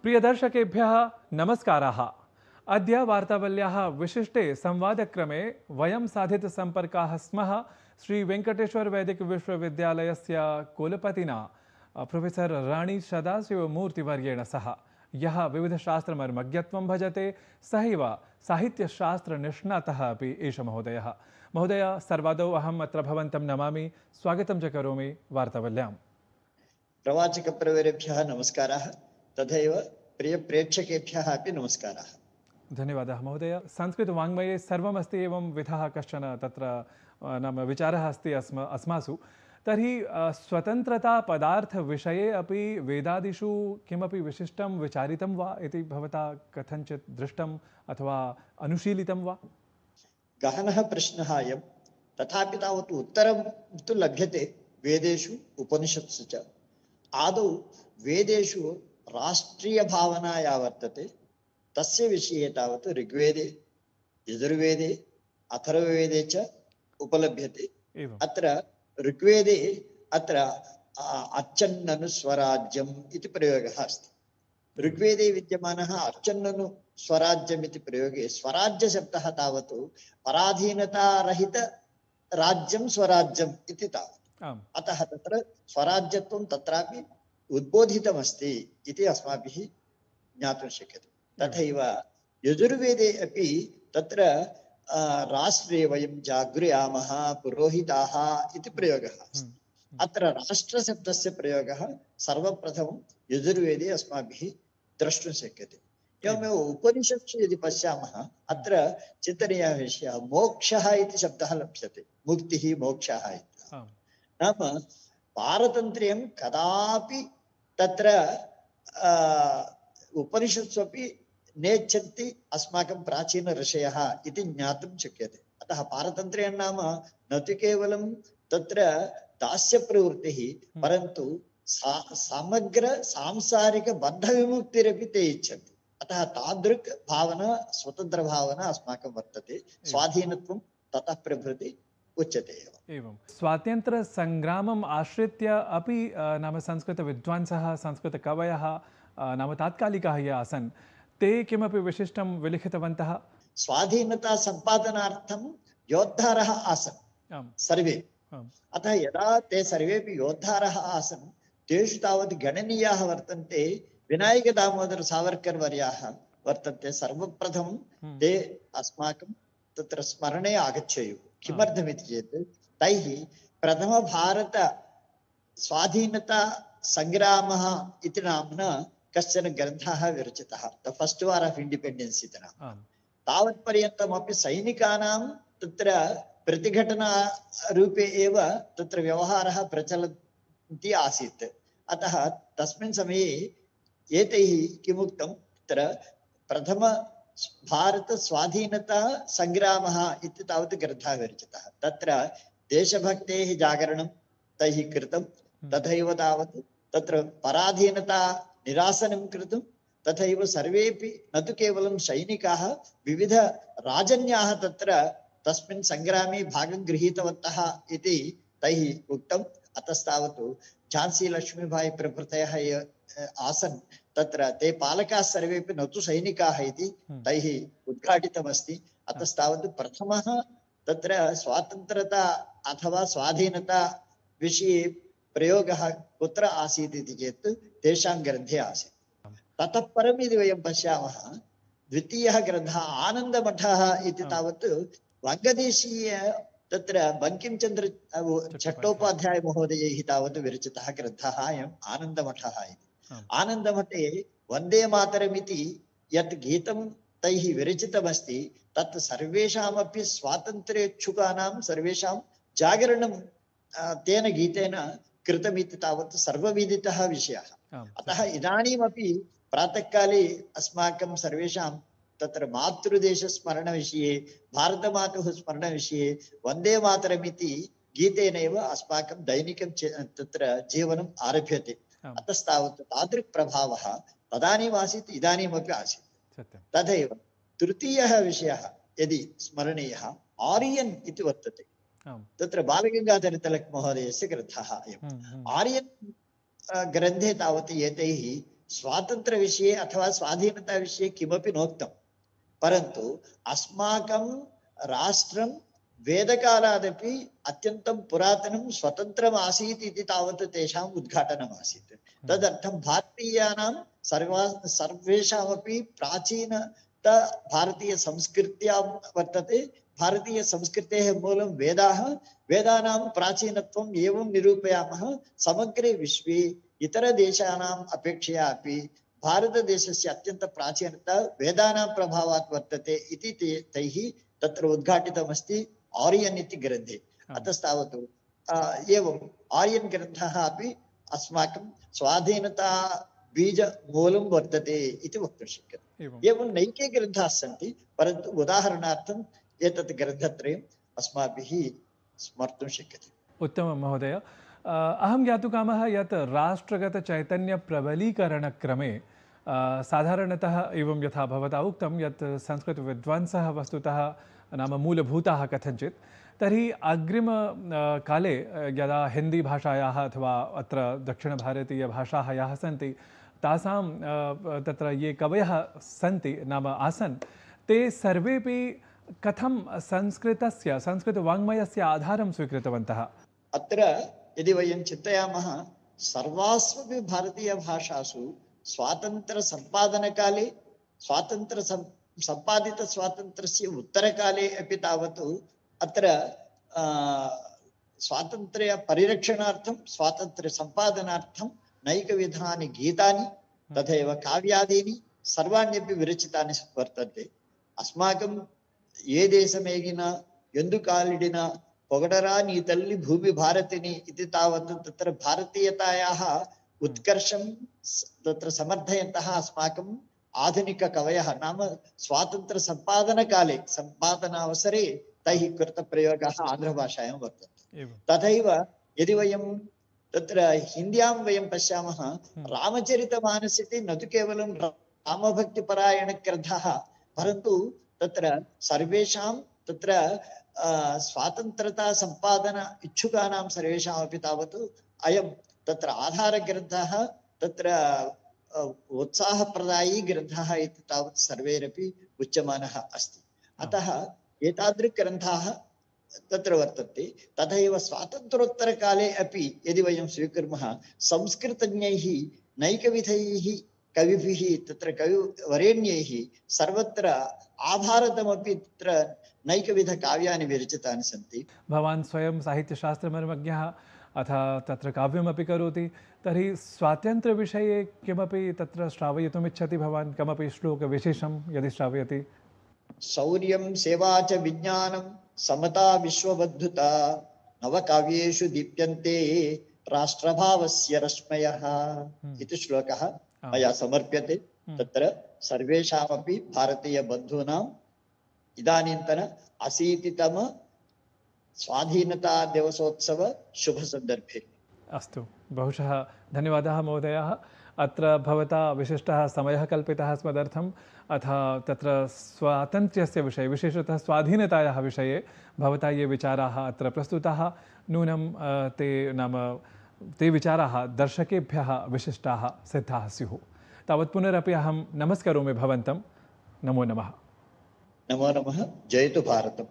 प्रियदर्शकेभ्यः नमस्काराः। अद्य वार्तावल्याः विशिष्टे संवादक्रमे वयं साधितसम्पर्काः स्मः श्री वेङ्कटेश्वर वैदिकविश्वविद्यालयस्य कुलपतिना प्रोफेसर राणी सदाशिवमूर्तिवर्येण सह, यः विविधशास्त्रमर्मज्ञत्वं भजते, सहैव साहित्यशास्त्रनिष्णातः अपि एष महोदयः। महोदय, सर्वादौ अहम् अत्र भवन्तं नमामि, स्वागतं च करोमि वार्तावल्याम्। प्रवाचकप्रवरेभ्यः नमस्काराः, तथैव प्रियप्रेक्षकेभ्यः अपि नमस्काराः। धन्यवादः महोदय। संस्कृतवाङ्मये सर्वमस्ति एवं विधः कश्चन तत्र नाम विचारः अस्ति अस्मासु। तर्हि स्वतन्त्रता पदार्थविषये अपि वेदादिषु किमपि विशिष्टं विचारितं वा इति भवता कथञ्चित् दृष्टम् अथवा अनुशीलितं वा? गहनः प्रश्नः अयं, तथापि तावत् उत्तरं तु लभ्यते वेदेषु उपनिषत्सु च। आदौ वेदेषु राष्ट्रीयभावना या वर्तते तस्य विषये तावत् ऋग्वेदे, यजुर्वेदे, अथर्ववेदे च उपलभ्यते। अत्र ऋग्वेदे अत्र अर्चन्ननुस्वराज्यम् इति प्रयोगः अस्ति। ऋग्वेदे विद्यमानः अर्चन्ननुस्वराज्यम् इति प्रयोगे स्वराज्यशब्दः तावत् पराधीनतारहित राज्यं स्वराज्यम् इति तावत्। अतः तत्र स्वराज्यत्वं तत्रापि उद्बोधितमस्ति इति अस्माभिः ज्ञातुं शक्यते। तथैव यजुर्वेदे अपि तत्र राष्ट्रे वयं जागृयामः पुरोहिताः इति प्रयोगः अस्ति। अत्र राष्ट्रशब्दस्य प्रयोगः सर्वप्रथमं यजुर्वेदे अस्माभिः द्रष्टुं शक्यते। एवमेव उपनिषत्सु यदि पश्यामः, अत्र चिन्तनीयः विषयः मोक्षः इति शब्दः लप्स्यते। मुक्तिः, मोक्षः इति। नाम पारतन्त्र्यं कदापि तत्र उपनिषत्सु अपि नेच्छन्ति अस्माकं प्राचीन ऋषयः इति ज्ञातुं शक्यते। अतः पारतन्त्र्यं नाम न तु केवलं तत्र दास्यप्रवृत्तिः, परन्तु समग्र सांसारिक बन्धविमुक्तिरपि ते इच्छन्ति। अतः तादृक् भावना, स्वतन्त्रभावना अस्माकं वर्तते। स्वाधीनत्वं ततः प्रभृति उच्यते एवं। स्वातन्त्र्यसङ्ग्रामम् आश्रित्य अपि नाम संस्कृतविद्वांसः, संस्कृतकवयः नाम तात्कालिकाः ये आसन्, ते किमपि विशिष्टं विलिखितवन्तः? स्वाधीनता सम्पादनार्थं योद्धारः आसन् सर्वे। अतः यदा ते सर्वेपि योद्धारः आसन्, तेषु तावत् गणनीयाः वर्तन्ते विनायक दामोदर सावर्कर् वर्याः वर्तन्ते। सर्वप्रथमं ते अस्माकं तत्र स्मरणे आगच्छेयुः। किमर्थमिति चेत् तैः प्रथमभारत स्वाधीनता संग्रामः इति नाम्ना कश्चन ग्रन्थः विरचितः, द फस्ट् वार् आफ् इण्डिपेण्डेन्स् इति नाम। तावत्पर्यन्तमपि सैनिकानां तत्र प्रतिघटनारूपे एव तत्र व्यवहारः प्रचलन्ति आसीत्। अतः तस्मिन् समये एतैः किमुक्तं, तत्र प्रथम भारत स्वाधीनता संग्रामः इति तावत् ग्रन्थः विरचितः। तत्र देशभक्तेः जागरणं तैः कृतं, तथैव तावत् तत्र पराधीनता निरासनं कृतं, तथैव सर्वेपि न तु केवलं सैनिकाः, विविध राजन्याः तत्र तस्मिन् संग्रामे भागं गृहीतवन्तः इति तैः उक्तम्। अतस्तावत् झान्सी लक्ष्मीबाई प्रभृतयः ये आसन्, तत्र ते पालकाः सर्वेपि न तु सैनिकाः इति तैः उद्घाटितमस्ति। अतस्तावत् प्रथमः तत्र स्वातन्त्रता अथवा स्वाधीनता विषये प्रयोगः कुत्र आसीत् इति चेत् तेषां ग्रन्थे आसीत्। ततः परं यदि वयं पश्यामः, द्वितीयः ग्रन्थः आनन्दमठः इति तावत् वङ्गदेशीय तत्र बङ्किमचन्द्र चट्टोपाध्याय महोदयैः तावत् विरचितः ग्रन्थः अयम् आनन्दमठः इति। आनन्दमठे वन्दे मातरमिति यत् गीतं तैः विरचितमस्ति, तत् सर्वेषामपि स्वातन्त्र्येच्छुकानां सर्वेषां जागरणं तेन गीतेन कृतमिति तावत् सर्वविदितः विषयः। अतः इदानीमपि प्रातःकाले अस्माकं सर्वेषां तत्र मातृदेशस्मरणविषये, भारतमातुः स्मरणविषये वन्दे मातरमिति गीतेनैव अस्माकं दैनिकं तत्र जीवनम् आरभ्यते। अतस्तावत् तादृक् प्रभावः तदानीम् आसीत्, इदानीमपि आसीत्। तथैव तृतीयः विषयः यदि स्मरणीयः, आर्यन् इति वर्तते। तत्र बालगंगाधर तिलक महोदयस्य ग्रन्थः अयम्। आर्यन् ग्रन्थे तावत् एतैः स्वातन्त्र्यविषये अथवा स्वाधीनताविषये किमपि नोक्तं, परन्तु अस्माकं राष्ट्रं वेदकालादपि अत्यन्तं पुरातनं स्वतन्त्रम् आसीत् इति तावत् तेषाम् उद्घाटनम् आसीत्। तदर्थं भारतीयानां सर्वेषामपि प्राचीनता भारतीयसंस्कृत्यां वर्तते। भारतीयसंस्कृतेः मूलं वेदाः, वेदानां प्राचीनत्वम् एवं निरूपयामः। समग्रे विश्वे इतरदेशानाम् अपेक्षया अपि भारतदेशस्य अत्यन्तप्राचीनता वेदानां प्रभावात् वर्तते इति तैः तत्र उद्घाटितमस्ति आर्यन् इति ग्रन्थे। अतस्तावत् एवम् आर्यन् ग्रन्थः अपि अस्माकं स्वाधीनता बीजमूलं वर्तते इति वक्तुं शक्यते। एवं नैके ग्रन्थाः सन्ति, परन्तु उदाहरणार्थम् एतत् ग्रन्थत्रयम् अस्माभिः स्मर्तुं शक्यते। उत्तमं महोदय। अहं ज्ञातुकामः यत् राष्ट्रगतचैतन्यप्रबलीकरणक्रमे साधारणतः एवं यथा भवता उक्तं यत् संस्कृतविद्वांसः वस्तुतः नाम मूलभूताः कथञ्चित्, तर्हि अग्रिमकाले यदा हिन्दीभाषायाः अथवा अत्र दक्षिणभारतीयभाषाः याः सन्ति तासां तत्र ये कवयः सन्ति नाम आसन्, ते सर्वेपि कथं संस्कृतवाङ्मयस्य आधारं स्वीकृतवन्तः? अत्र यदि वयं चिन्तयामः, सर्वास्वपि भारतीयभाषासु स्वातन्त्र्यसम्पादनकाले सम्पादितस्वातन्त्र्यस्य उत्तरकाले अपि तावत् अत्र स्वातन्त्र्यपरिरक्षणार्थं स्वातन्त्र्यसम्पादनार्थं नैकविधानि गीतानि तथैव काव्यादीनि सर्वाण्यपि विरचितानि वर्तन्ते। अस्माकं ये देशमेगिन यन्दुकालिडिन पोगडरा नीतल्लि भूमि भारतिनि इति तावत् तत्र भारतीयतायाः उत्कर्षं तत्र समर्थयन्तः अस्माकं आधुनिककवयः नाम स्वातन्त्र्यसम्पादनकाले सम्पादनावसरे तैः कृतप्रयोगः आन्ध्रभाषायां वर्तते। तथैव यदि वयं तत्र हिन्द्यां वयं पश्यामः, रामचरितमानस इति न तु केवलं रामभक्तिपरायणग्रन्थः, परन्तु तत्र सर्वेषां तत्र स्वातन्त्र्यता सम्पादन इच्छुकानां सर्वेषामपि तावत् अयं तत्र आधारग्रन्थः, तत्र उत्साहप्रदायी ग्रन्थः इति तावत् सर्वैरपि उच्यमानः अस्ति। अतः एतादृग्ग्रन्थाः तत्र वर्तन्ते। तथैव स्वातन्त्र्योत्तरकाले अपि यदि वयं स्वीकुर्मः, संस्कृतज्ञैः नैकविधैः कविभिः तत्र कविवरेण्यैः सर्वत्र आभारतमपि तत्र नैकविधकाव्यानि विरचितानि सन्ति। भवान् स्वयं साहित्यशास्त्रमर्मज्ञः अथ तत्र काव्यमपि करोति, तर्हि स्वातन्त्र्यविषये किमपि तत्र श्रावयितुमिच्छति भवान्? कमपि श्लोकविशेषं यदि श्रावयति? शौर्यं सेवा च विज्ञानं समता विश्वबद्धुता नवकाव्येषु दीप्यन्ते राष्ट्रभावस्य रश्मयः इति श्लोकः मया समर्प्यते। तत्र सर्वेषामपि भारतीयबन्धूनाम् इदानीन्तन 80तम स्वाधीनता दिवसोत्सव शुभ सन्दर्भे। अस्तु, बहुशः धन्यवादाः महोदयः। अत्र भवता विशिष्टः समयः कल्पितः अस्मदर्थम्, अथ तत्र स्वातन्त्र्यस्य विषये विशेषतः स्वाधीनतायाः विषये भवता ये विचाराः अत्र प्रस्तुताः, नूनं ते विचाराः दर्शकेभ्यः विशिष्टाः सिद्धाः स्युः। तावत् पुनरपि अहं नमस्करोमि भवन्तं। नमो नमः। नमो नमः। जयतु भारतम्।